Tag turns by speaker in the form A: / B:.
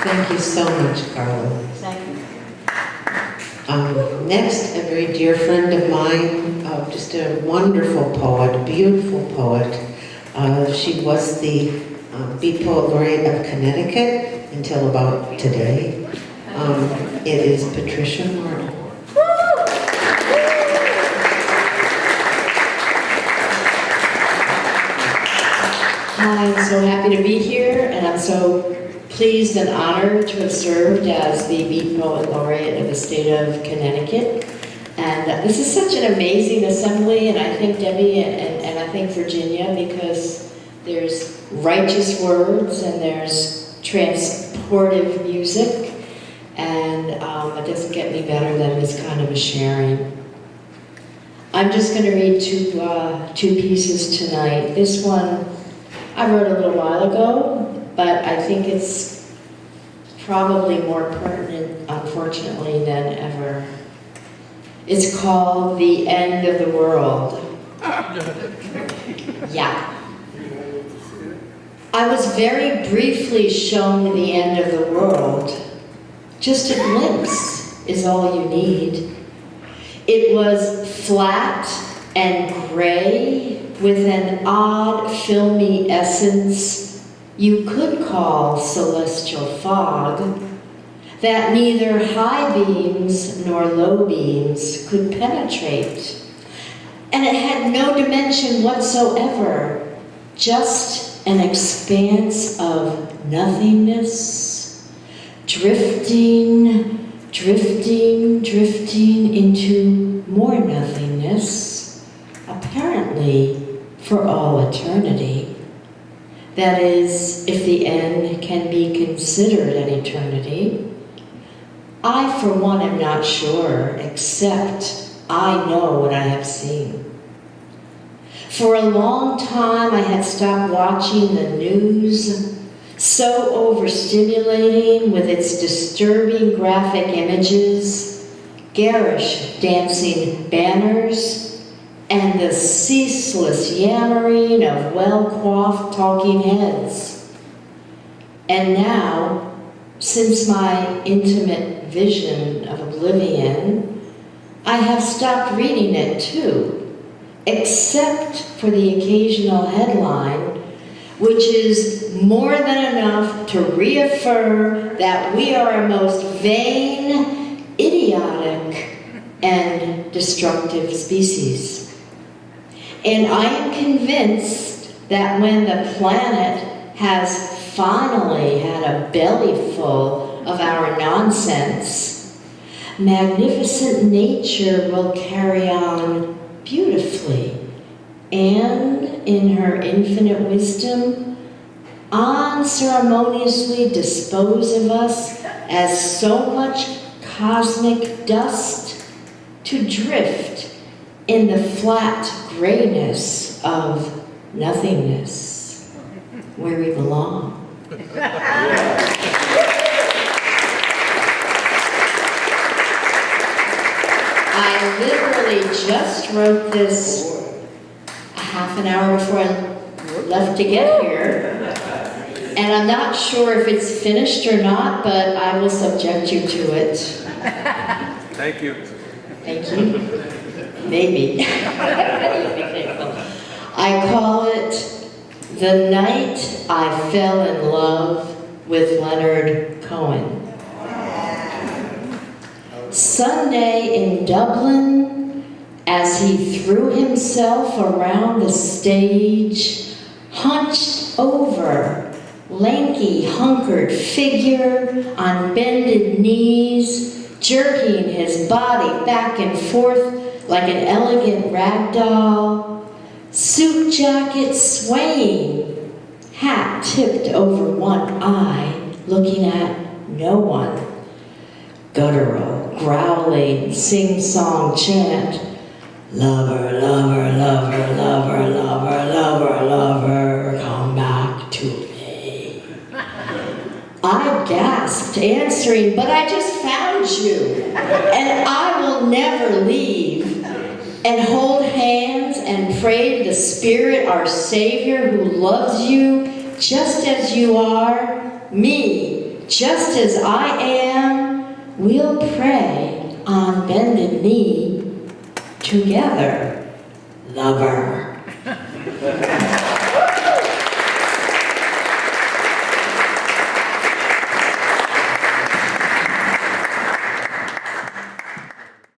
A: Thank you so much, Carla.
B: Thank you.
A: Next, a very dear friend of mine, just a wonderful poet, beautiful poet. She was the Beat Poet Laureate of Connecticut until about today. It is Patricia Martin.
B: Hi, I'm so happy to be here, and I'm so pleased and honored to have served as the Beat Poet Laureate of the state of Connecticut. And this is such an amazing assembly, and I thank Debbie and I thank Virginia, because there's righteous words and there's transportive music, and it doesn't get any better than this kind of a sharing. I'm just going to read two pieces tonight. This one I wrote a little while ago, but I think it's probably more pertinent, unfortunately, than ever. It's called The End of the World. Yeah. I was very briefly shown the end of the world. Just a glimpse is all you need. It was flat and gray with an odd filmy essence you could call celestial fog that neither high beams nor low beams could penetrate. And it had no dimension whatsoever, just an expanse of nothingness, drifting, drifting, drifting into more nothingness, apparently for all eternity. That is, if the end can be considered an eternity. I, for one, am not sure, except I know what I have seen. For a long time, I had stopped watching the news, so overstimulating with its disturbing graphic images, garish dancing banners, and the ceaseless yammering of well-coiffed talking heads. And now, since my intimate vision of oblivion, I have stopped reading it too, except for the occasional headline, which is more than enough to reaffirm that we are a most vain, idiotic, and destructive species. And I am convinced that when the planet has finally had a belly full of our nonsense, magnificent nature will carry on beautifully and, in her infinite wisdom, unceremoniously dispose of us as so much cosmic dust to drift in the flat grayness of nothingness, where we belong. I literally just wrote this a half an hour before I left to get here, and I'm not sure if it's finished or not, but I will subject you to it.
C: Thank you.
B: Thank you. Maybe. I call it The Night I Fell in Love with Leonard Cohen. Sunday in Dublin, as he threw himself around the stage, hunched over, lanky, hunkered figure on bended knees, jerking his body back and forth like an elegant rag doll, suit jacket swaying, hat tipped over one eye, looking at no one. Guttural, growling, sing-song chant, lover, lover, lover, lover, lover, lover, lover, come back to me. I gasped, answering, but I just found you, and I will never leave. And hold hands and pray to the Spirit, our Savior, who loves you just as you are, me, just as I am, we'll pray on bended knee together, lover.